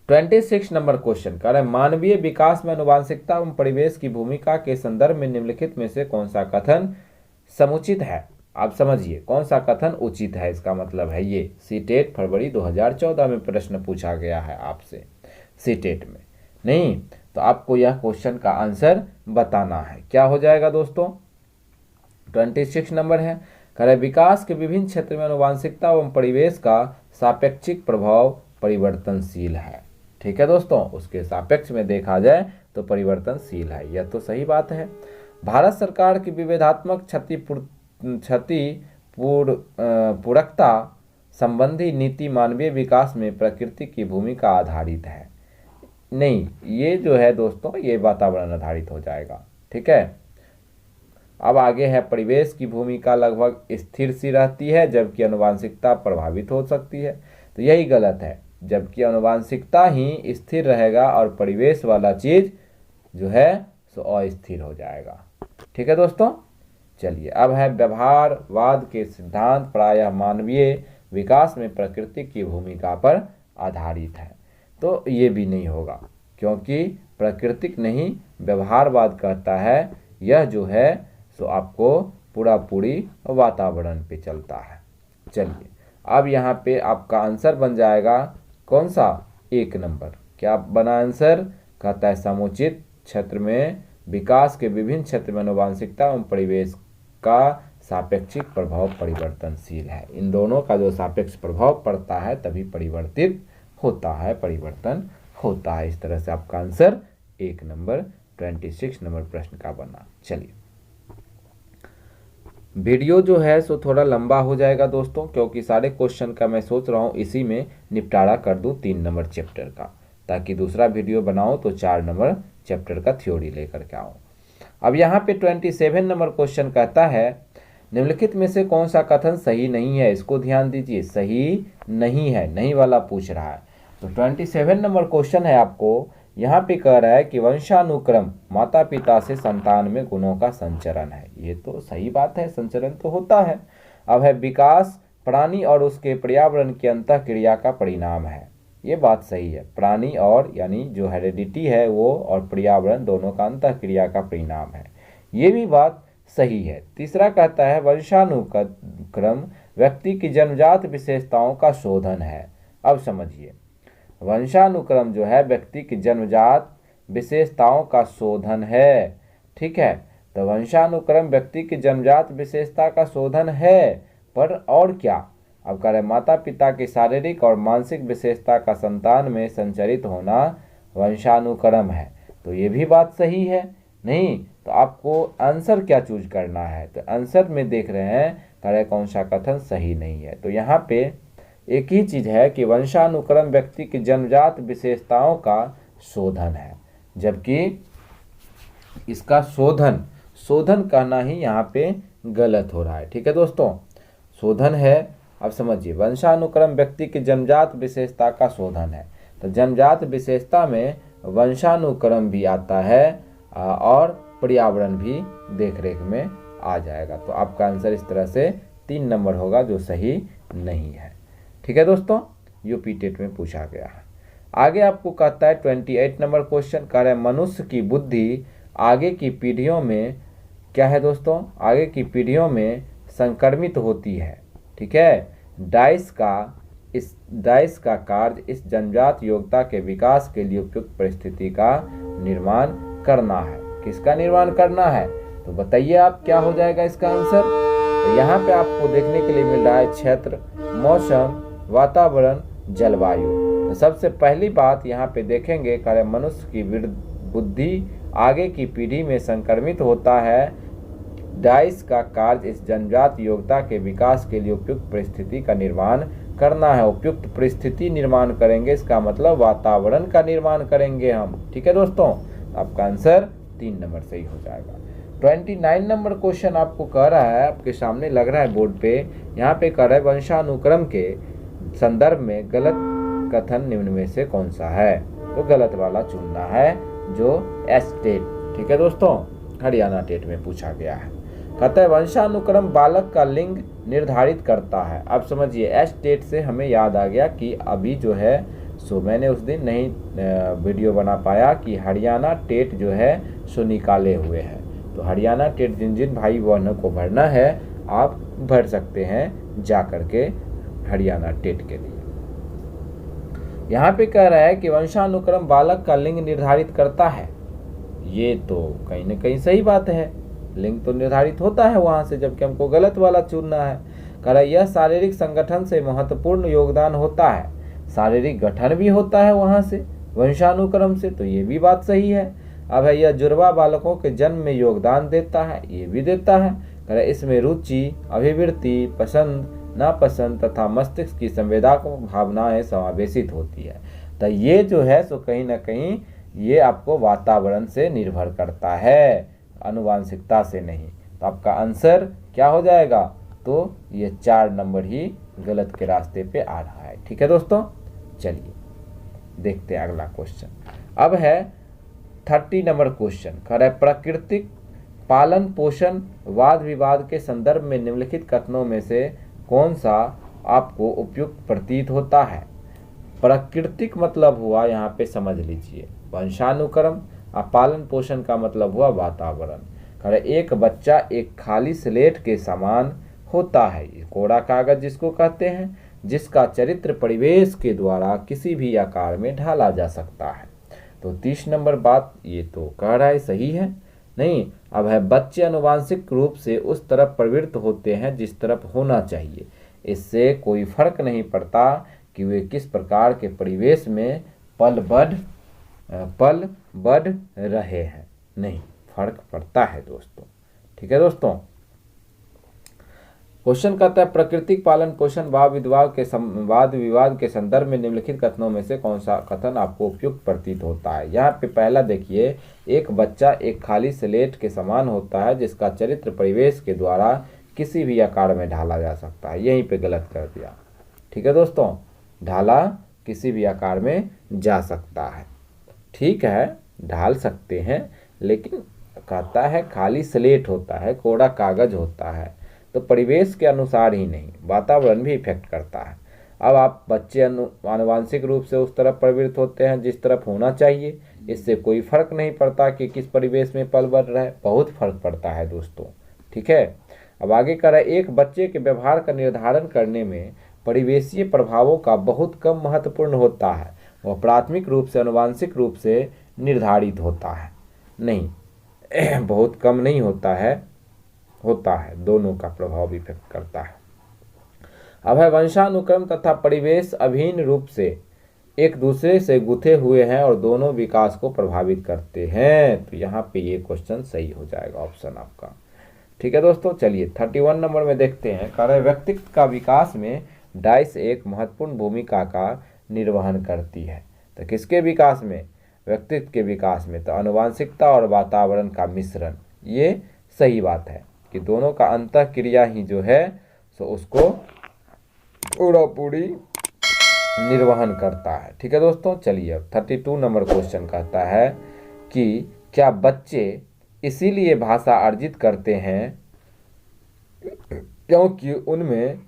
Speaker 1: 26 नंबर क्वेश्चन कह रहा है मानवीय विकास में आनुवंशिकता एवं परिवेश की भूमिका के संदर्भ में निम्नलिखित में से कौन सा कथन समुचित है। आप समझिए कौन सा कथन उचित है, इसका मतलब है ये सीटेट फरवरी 2014 में प्रश्न पूछा गया है आपसे सीटेट में। नहीं तो आपको यह क्वेश्चन का आंसर बताना है। क्या हो जाएगा दोस्तों, 26 नंबर है, कह रहे विकास के विभिन्न क्षेत्र में आनुवंशिकता एवं परिवेश का सापेक्षिक प्रभाव परिवर्तनशील है। ठीक है दोस्तों, उसके सापेक्ष में देखा जाए तो परिवर्तनशील है, यह तो सही बात है। भारत सरकार की विविधात्मक पूरकता संबंधी नीति मानवीय विकास में प्रकृति की भूमिका आधारित है। नहीं, ये जो है दोस्तों ये वातावरण आधारित हो जाएगा। ठीक है, अब आगे है परिवेश की भूमिका लगभग स्थिर सी रहती है जबकि आनुवंशिकता प्रभावित हो सकती है। तो यही गलत है, जबकि आनुवंशिकता ही स्थिर रहेगा और परिवेश वाला चीज जो है सो अस्थिर हो जाएगा। ठीक है दोस्तों, चलिए अब है व्यवहारवाद के सिद्धांत प्रायः मानवीय विकास में प्रकृति की भूमिका पर आधारित है। तो ये भी नहीं होगा, क्योंकि प्राकृतिक नहीं व्यवहारवाद कहता है यह जो है सो आपको पूरी वातावरण पे चलता है। चलिए अब यहाँ पे आपका आंसर बन जाएगा कौन सा, 1 नंबर। क्या बना आंसर, कहता है समुचित क्षेत्र में विकास के विभिन्न क्षेत्र में आनुवंशिकता एवं परिवेश का सापेक्षिक प्रभाव परिवर्तनशील है। इन दोनों का जो सापेक्ष प्रभाव पड़ता है तभी परिवर्तित होता है, परिवर्तन होता है। इस तरह से आपका आंसर 1 नंबर 26 नंबर प्रश्न का बना। चलिए वीडियो जो है सो थोड़ा लंबा हो जाएगा दोस्तों, क्योंकि सारे क्वेश्चन का मैं सोच रहा हूँ इसी में निपटारा कर दूँ 3 नंबर चैप्टर का, ताकि दूसरा वीडियो बनाऊँ तो 4 नंबर चैप्टर का थ्योरी लेकर के आऊँ। अब यहाँ पे 27 नंबर क्वेश्चन कहता है निम्नलिखित में से कौन सा कथन सही नहीं है। इसको ध्यान दीजिए, सही नहीं है, नहीं वाला पूछ रहा है। तो 27 नंबर क्वेश्चन है आपको, यहाँ पे कह रहा है कि वंशानुक्रम माता पिता से संतान में गुणों का संचरण है। ये तो सही बात है, संचरण तो होता है। अब है विकास प्राणी और उसके पर्यावरण की अंतःक्रिया का परिणाम है। ये बात सही है, प्राणी और यानी जो हेरेडिटी है वो और पर्यावरण दोनों का अंतःक्रिया का परिणाम है, ये भी बात सही है। तीसरा कहता है वंशानुक्रम व्यक्ति की जन्मजात विशेषताओं का शोधन है। अब समझिए, वंशानुक्रम जो है व्यक्ति की जन्मजात विशेषताओं का शोधन है। ठीक है, तो वंशानुक्रम व्यक्ति की जन्मजात विशेषता का शोधन है, पर और क्या, अब कह रहे माता पिता की शारीरिक और मानसिक विशेषता का संतान में संचरित होना वंशानुक्रम है। तो ये भी बात सही है। नहीं तो आपको आंसर क्या चूज करना है, तो आंसर में देख रहे हैं कह रहे कौन सा कथन सही नहीं है। तो यहाँ पे एक ही चीज है कि वंशानुक्रम व्यक्ति की जन्मजात विशेषताओं का शोधन है, जबकि इसका शोधन कहना ही यहाँ पे गलत हो रहा है। ठीक है दोस्तों, शोधन है। अब समझिए, वंशानुक्रम व्यक्ति की जन्मजात विशेषता का शोधन है, तो जन्मजात विशेषता में वंशानुक्रम भी आता है और पर्यावरण भी देखरेख में आ जाएगा। तो आपका आंसर इस तरह से 3 नंबर होगा, जो सही नहीं है। ठीक है दोस्तों, यूपी टेट में पूछा गया है। आगे आपको कहता है 28 नंबर क्वेश्चन कह रहे हैं मनुष्य की बुद्धि आगे की पीढ़ियों में क्या है दोस्तों, आगे की पीढ़ियों में संक्रमित होती है। ठीक है, डाइस का कार्य इस जन्मजात योग्यता के विकास के लिए उपयुक्त परिस्थिति का निर्माण करना है। किसका निर्माण करना है, तो बताइए आप क्या हो जाएगा इसका आंसर। तो यहाँ पे आपको देखने के लिए मिल रहा है क्षेत्र, मौसम, वातावरण, जलवायु। तो सबसे पहली बात यहाँ पे देखेंगे कार्य मनुष्य की बुद्धि आगे की पीढ़ी में संक्रमित होता है। डाइस का कार्य इस जन्मजात योग्यता के विकास के लिए उपयुक्त परिस्थिति का निर्माण करना है। उपयुक्त परिस्थिति निर्माण करेंगे, इसका मतलब वातावरण का निर्माण करेंगे हम। ठीक है दोस्तों, आपका आंसर 3 नंबर सही हो जाएगा। 29 नंबर क्वेश्चन आपको कह रहा है, आपके सामने लग रहा है बोर्ड पे, यहाँ पे कह रहा है वंशानुक्रम के संदर्भ में गलत कथन निम्न में से कौन सा है? तो गलत वाला चुनना है, जो एस टेट, ठीक है दोस्तों, हरियाणा टेट में पूछा गया है। कहता है वंशानुक्रम बालक का लिंग निर्धारित करता है। अब समझिए, एस टेट से हमें याद आ गया कि अभी जो है सो मैंने उस दिन नहीं वीडियो बना पाया कि हरियाणा टेट जो है सो निकाले हुए हैं। तो हरियाणा टेट जिन जिन भाई बहनों को भरना है, आप भर सकते हैं जा करके हरियाणा टेट के लिए। यहाँ पे कह रहा है कि वंशानुक्रम बालक का लिंग निर्धारित करता है। ये तो कहीं ना कहीं सही बात है, लिंग तो निर्धारित होता है वहां से, जबकि हमको गलत वाला चुनना है। कह रहा है यह शारीरिक संगठन से महत्वपूर्ण योगदान होता है। शारीरिक गठन भी होता है वहां से, वंशानुक्रम से, तो ये भी बात सही है। अब है यह जुड़वा बालकों के जन्म में योगदान देता है, ये भी देता है। कह रहा है इसमें रुचि, अभिवृत्ति, पसंद, नापसंद तथा मस्तिष्क की संवेदनात्मक भावनाएं समावेशित होती है। तो ये जो है सो कहीं ना कहीं ये आपको वातावरण से निर्भर करता है, आनुवांशिकता से नहीं। तो आपका आंसर क्या हो जाएगा? तो ये 4 नंबर ही गलत के रास्ते पे आ रहा है। ठीक है दोस्तों, चलिए देखते हैं अगला क्वेश्चन। अब है 30 नंबर क्वेश्चन। कह रहा है प्राकृतिक पालन पोषण वाद विवाद के संदर्भ में निम्नलिखित कथनों में से कौन सा आपको उपयुक्त प्रतीत होता है? प्राकृतिक मतलब हुआ, यहाँ पे समझ लीजिए, वंशानुक्रम, और पालन पोषण का मतलब हुआ वातावरण। कह एक बच्चा एक खाली स्लेट के समान होता है, कोरा कागज जिसको कहते हैं, जिसका चरित्र परिवेश के द्वारा किसी भी आकार में ढाला जा सकता है। तो 30 नंबर बात ये तो कह रहा है सही है? नहीं। अब है बच्चे अनुवांशिक रूप से उस तरफ प्रवृत्त होते हैं जिस तरफ होना चाहिए। इससे कोई फर्क नहीं पड़ता कि वे किस प्रकार के परिवेश में पल बढ़ रहे हैं, नहीं फर्क पड़ता है दोस्तों। ठीक है दोस्तों, क्वेश्चन कहता है प्राकृतिक पालन पोषण वाद विवाद के संदर्भ में निम्नलिखित कथनों में से कौन सा कथन आपको उपयुक्त प्रतीत होता है? यहाँ पे पहला देखिए, एक बच्चा एक खाली स्लेट के समान होता है जिसका चरित्र परिवेश के द्वारा किसी भी आकार में ढाला जा सकता है। यहीं पे गलत कर दिया। ठीक है दोस्तों, ढाला किसी भी आकार में जा सकता है, ठीक है, ढाल सकते हैं, लेकिन कहता है खाली स्लेट होता है, कोरा कागज होता है, तो परिवेश के अनुसार ही नहीं, वातावरण भी इफेक्ट करता है। अब आप बच्चे आनुवांशिक रूप से उस तरफ प्रवृत्त होते हैं जिस तरफ होना चाहिए। इससे कोई फर्क नहीं पड़ता कि किस परिवेश में पल बढ़ रहा है, बहुत फर्क पड़ता है दोस्तों। ठीक है, अब आगे कह रहा है एक बच्चे के व्यवहार का निर्धारण करने में परिवेशीय प्रभावों का बहुत कम महत्वपूर्ण होता है, वह प्राथमिक रूप से आनुवांशिक रूप से निर्धारित होता है। नहीं बहुत कम नहीं होता है, दोनों का प्रभाव इफेक्ट करता है। अब है वंशानुक्रम तथा परिवेश अभिन्न रूप से एक दूसरे से गुथे हुए हैं और दोनों विकास को प्रभावित करते हैं। तो यहाँ पे ये क्वेश्चन सही हो जाएगा, ऑप्शन आपका। ठीक है दोस्तों, चलिए 31 नंबर में देखते हैं। कह रहे व्यक्तित्व का विकास में डाइस एक महत्वपूर्ण भूमिका का निर्वहन करती है। तो किसके विकास में? व्यक्तित्व के विकास में। तो आनुवांशिकता और वातावरण का मिश्रण, ये सही बात है कि दोनों का अंतः क्रिया ही जो है सो उसको पूरा पूरी निर्वहन करता है। ठीक है दोस्तों, चलिए अब 32 नंबर क्वेश्चन कहता है कि क्या बच्चे इसीलिए भाषा अर्जित करते हैं क्योंकि उनमें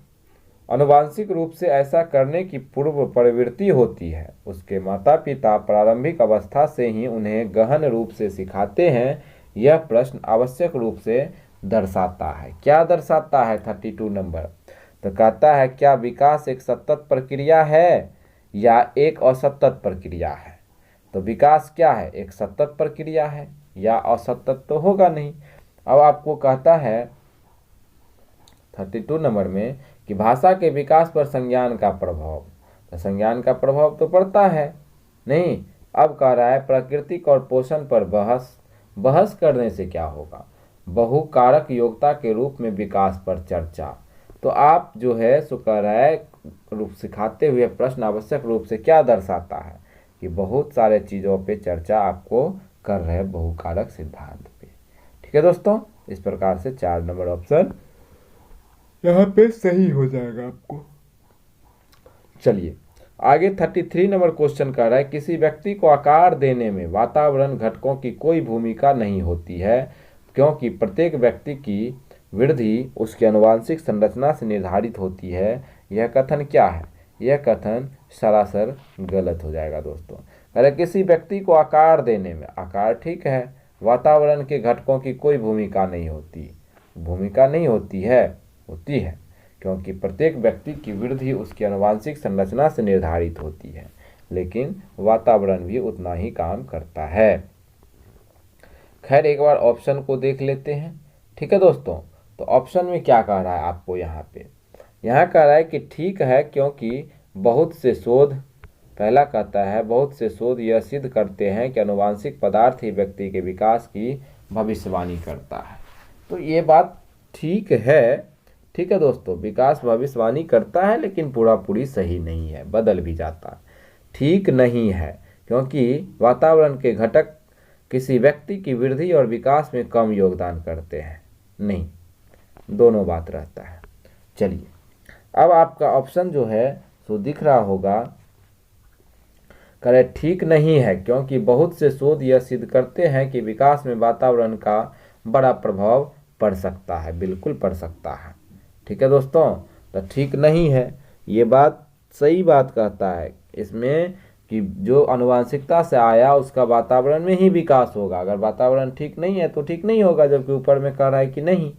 Speaker 1: आनुवांशिक रूप से ऐसा करने की पूर्व प्रवृत्ति होती है? उसके माता पिता प्रारंभिक अवस्था से ही उन्हें गहन रूप से सिखाते हैं। यह प्रश्न आवश्यक रूप से दर्शाता है, क्या दर्शाता है? 32 नंबर तो कहता है क्या विकास एक सतत प्रक्रिया है या एक असतत प्रक्रिया है? तो विकास क्या है? एक सतत प्रक्रिया है, या असतत तो होगा नहीं। अब आपको कहता है 32 नंबर में कि भाषा के विकास पर संज्ञान का प्रभाव, तो संज्ञान का प्रभाव तो पड़ता है नहीं। अब कह रहा है प्राकृतिक और पोषण पर बहस करने से क्या होगा? बहुकारक योग्यता के रूप में विकास पर चर्चा। तो आप जो है सो कह रहा है रूप सिखाते हुए प्रश्न आवश्यक रूप से क्या दर्शाता है कि बहुत सारे चीज़ों पे चर्चा आपको कर रहे हैं बहुकारक सिद्धांत पे। ठीक है दोस्तों, इस प्रकार से 4 नंबर ऑप्शन यहाँ पे सही हो जाएगा आपको। चलिए आगे 33 नंबर क्वेश्चन कर रहा है, किसी व्यक्ति को आकार देने में वातावरण घटकों की कोई भूमिका नहीं होती है क्योंकि प्रत्येक व्यक्ति की वृद्धि उसकी आनुवंशिक संरचना से निर्धारित होती है। यह कथन क्या है? यह कथन सरासर गलत हो जाएगा दोस्तों। अरे किसी व्यक्ति को आकार देने में, आकार ठीक है, वातावरण के घटकों की कोई भूमिका नहीं होती, भूमिका नहीं होती है, होती है क्योंकि प्रत्येक व्यक्ति की वृद्धि उसकी आनुवंशिक संरचना से निर्धारित होती है, लेकिन वातावरण भी उतना ही काम करता है। खैर एक बार ऑप्शन को देख लेते हैं। ठीक है दोस्तों, तो ऑप्शन में क्या कह रहा है आपको यहाँ कह रहा है कि ठीक है क्योंकि बहुत से शोध, पहला कहता है बहुत से शोध यह सिद्ध करते हैं कि आनुवंशिक पदार्थ ही व्यक्ति के विकास की भविष्यवाणी करता है। तो ये बात ठीक है, ठीक है दोस्तों, विकास भविष्यवाणी करता है लेकिन पूरा पूरी सही नहीं है, बदल भी जाता है, ठीक नहीं है क्योंकि वातावरण के घटक किसी व्यक्ति की वृद्धि और विकास में कम योगदान करते हैं, नहीं, दोनों बात रहता है। चलिए अब आपका ऑप्शन जो है सो दिख रहा होगा, करे ठीक नहीं है क्योंकि बहुत से शोध यह सिद्ध करते हैं कि विकास में वातावरण का बड़ा प्रभाव पड़ सकता है, बिल्कुल पड़ सकता है। ठीक है दोस्तों, तो ठीक नहीं है, ये बात सही बात कहता है इसमें कि जो आनुवंशिकता से आया उसका वातावरण में ही विकास होगा, अगर वातावरण ठीक नहीं है तो ठीक नहीं होगा, जबकि ऊपर में कह रहा है कि नहीं।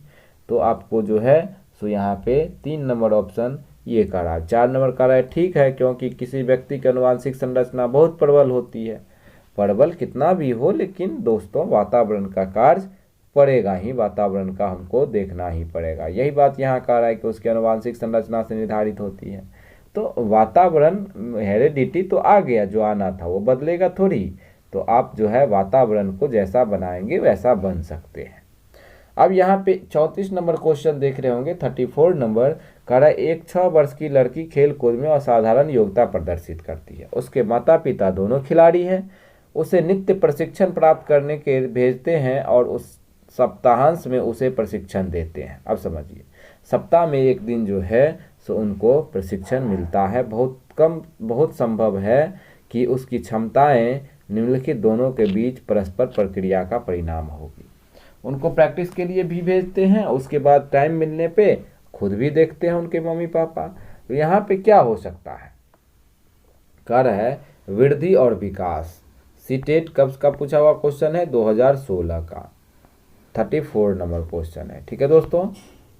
Speaker 1: तो आपको जो है सो यहाँ पे 3 नंबर ऑप्शन ये कह रहा है। 4 नंबर कह रहा है ठीक है क्योंकि किसी व्यक्ति की आनुवंशिक संरचना बहुत प्रबल होती है, प्रबल कितना भी हो लेकिन दोस्तों वातावरण का कार्य पड़ेगा ही, वातावरण का हमको देखना ही पड़ेगा। यही बात यहाँ कह रहा है कि उसकी आनुवंशिक संरचना से निर्धारित होती है। तो वातावरण हेरेडिटी तो आ गया, जो आना था वो बदलेगा थोड़ी, तो आप जो है वातावरण को जैसा बनाएंगे वैसा बन सकते हैं। अब यहाँ पे 34 नंबर क्वेश्चन देख रहे होंगे, 34 नंबर कह रहा है एक 6 वर्ष की लड़की खेल कूद में असाधारण योग्यता प्रदर्शित करती है, उसके माता पिता दोनों खिलाड़ी हैं, उसे नित्य प्रशिक्षण प्राप्त करने के भेजते हैं और उस सप्ताहांश में उसे प्रशिक्षण देते हैं। अब समझिए, सप्ताह में एक दिन जो है सो उनको प्रशिक्षण मिलता है। बहुत संभव है कि उसकी क्षमताएं निम्नलिखित दोनों के बीच परस्पर प्रक्रिया का परिणाम होगी। उनको प्रैक्टिस के लिए भी भेजते हैं, उसके बाद टाइम मिलने पे खुद भी देखते हैं उनके मम्मी पापा। तो यहाँ पे क्या हो सकता है, कह रहा है वृद्धि और विकास। सीटेट कब का पूछा हुआ क्वेश्चन है? 2016 का 34 नंबर क्वेश्चन है। ठीक है दोस्तों,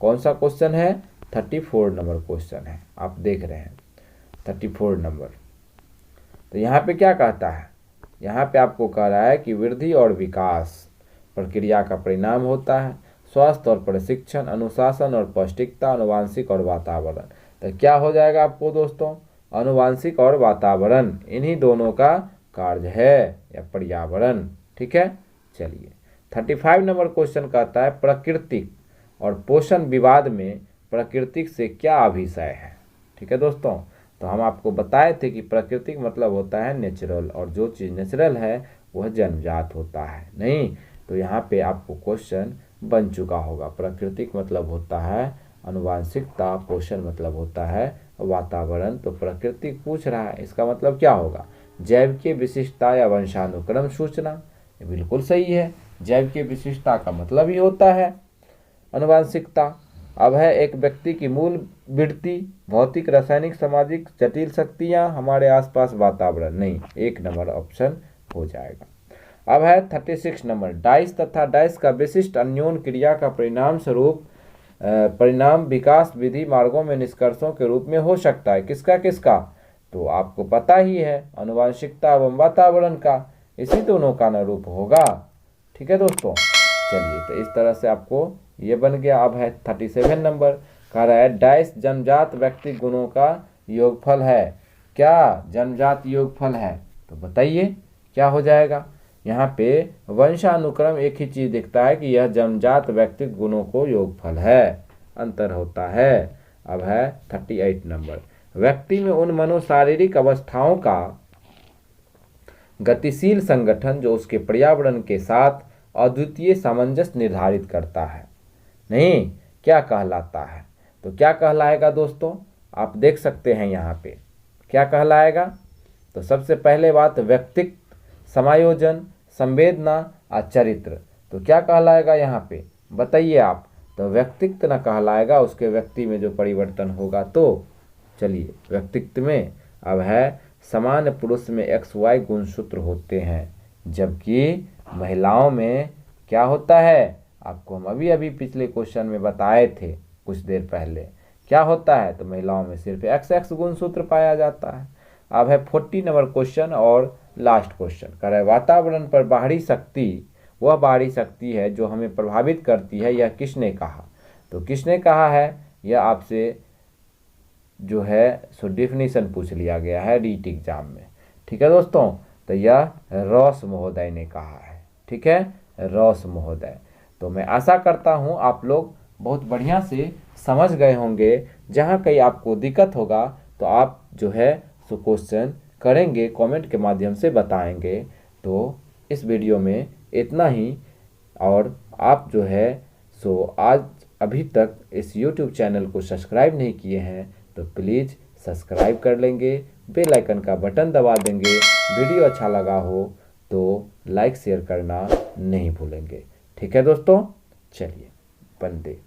Speaker 1: कौन सा क्वेश्चन है? 34 नंबर क्वेश्चन है, आप देख रहे हैं 34 नंबर। तो यहाँ पे क्या कहता है, यहाँ पे आपको कह रहा है कि वृद्धि और विकास प्रक्रिया का परिणाम होता है, स्वास्थ्य और प्रशिक्षण, अनुशासन और पौष्टिकता, आनुवंशिक और वातावरण। तो क्या हो जाएगा आपको दोस्तों? आनुवंशिक और वातावरण, इन्हीं दोनों का कार्य है या पर्यावरण। ठीक है, चलिए 35 नंबर क्वेश्चन कहता है प्राकृतिक और पोषण विवाद में प्राकृतिक से क्या अभिशय है। ठीक है दोस्तों, तो हम आपको बताए थे कि प्राकृतिक मतलब होता है नेचुरल, और जो चीज़ नेचुरल है वह जन्मजात होता है, नहीं। तो यहाँ पे आपको क्वेश्चन बन चुका होगा, प्राकृतिक मतलब होता है आनुवंशिकता, पोषण मतलब होता है वातावरण। तो प्राकृतिक पूछ रहा है, इसका मतलब क्या होगा? जैविक विशिष्टता या वंशानुक्रम सूचना। ये बिल्कुल सही है, जैविक विशिष्टता का मतलब ही होता है आनुवंशिकता। अब है एक व्यक्ति की मूल वृत्ति, भौतिक, रासायनिक, सामाजिक जटिल शक्तियाँ, हमारे आसपास वातावरण, नहीं, 1 नंबर ऑप्शन हो जाएगा। अब है 36 नंबर, डाइस तथा डाइस का विशिष्ट अन्योन क्रिया का परिणाम विकास विधि मार्गों में निष्कर्षों के रूप में हो सकता है। किसका किसका? तो आपको पता ही है, आनुवंशिकता एवं वातावरण का, इसी दोनों का अनुरूप होगा। ठीक है दोस्तों, चलिए तो इस तरह से आपको ये बन गया। अब है 37 नंबर, कह रहा है डाइस जन्मजात व्यक्ति गुणों का योगफल है। क्या जन्मजात योगफल है? तो बताइए क्या हो जाएगा। यहाँ पे वंशानुक्रम एक ही चीज दिखता है कि यह जन्मजात व्यक्तिगत गुणों को योगफल है, अंतर होता है। अब है 38 नंबर, व्यक्ति में उन मनोशारीरिक अवस्थाओं का गतिशील संगठन जो उसके पर्यावरण के साथ अद्वितीय सामंजस्य निर्धारित करता है, नहीं, क्या कहलाता है? तो क्या कहलाएगा दोस्तों? आप देख सकते हैं यहाँ पे क्या कहलाएगा? तो सबसे पहले बात व्यक्तित्व, समायोजन, संवेदना और चरित्र। तो क्या कहलाएगा यहाँ पे बताइए आप? तो व्यक्तित्व न कहलाएगा, उसके व्यक्ति में जो परिवर्तन होगा। तो चलिए व्यक्तित्व में अब है समान पुरुष में XY गुणसूत्र होते हैं, जबकि महिलाओं में क्या होता है? आपको हम अभी अभी पिछले क्वेश्चन में बताए थे कुछ देर पहले। क्या होता है? तो महिलाओं में सिर्फ XX गुणसूत्र पाया जाता है। अब है 40 नंबर क्वेश्चन और लास्ट क्वेश्चन। कह रहा है वातावरण पर बाहरी शक्ति वह बाहरी शक्ति है जो हमें प्रभावित करती है, यह किसने कहा? तो किसने कहा है यह आपसे जो है सो डेफिनेशन पूछ लिया गया है रीट एग्जाम में। ठीक है दोस्तों, तो यह रॉस महोदय ने कहा है। ठीक है, रॉस महोदय। तो मैं आशा करता हूँ आप लोग बहुत बढ़िया से समझ गए होंगे। जहाँ कहीं आपको दिक्कत होगा तो आप जो है सो क्वेश्चन करेंगे, कमेंट के माध्यम से बताएंगे। तो इस वीडियो में इतना ही। और आप जो है सो आज अभी तक इस YouTube चैनल को सब्सक्राइब नहीं किए हैं तो प्लीज़ सब्सक्राइब कर लेंगे, बेल आइकन का बटन दबा देंगे। वीडियो अच्छा लगा हो तो लाइक शेयर करना नहीं भूलेंगे। ठीक है दोस्तों, चलिए वंदे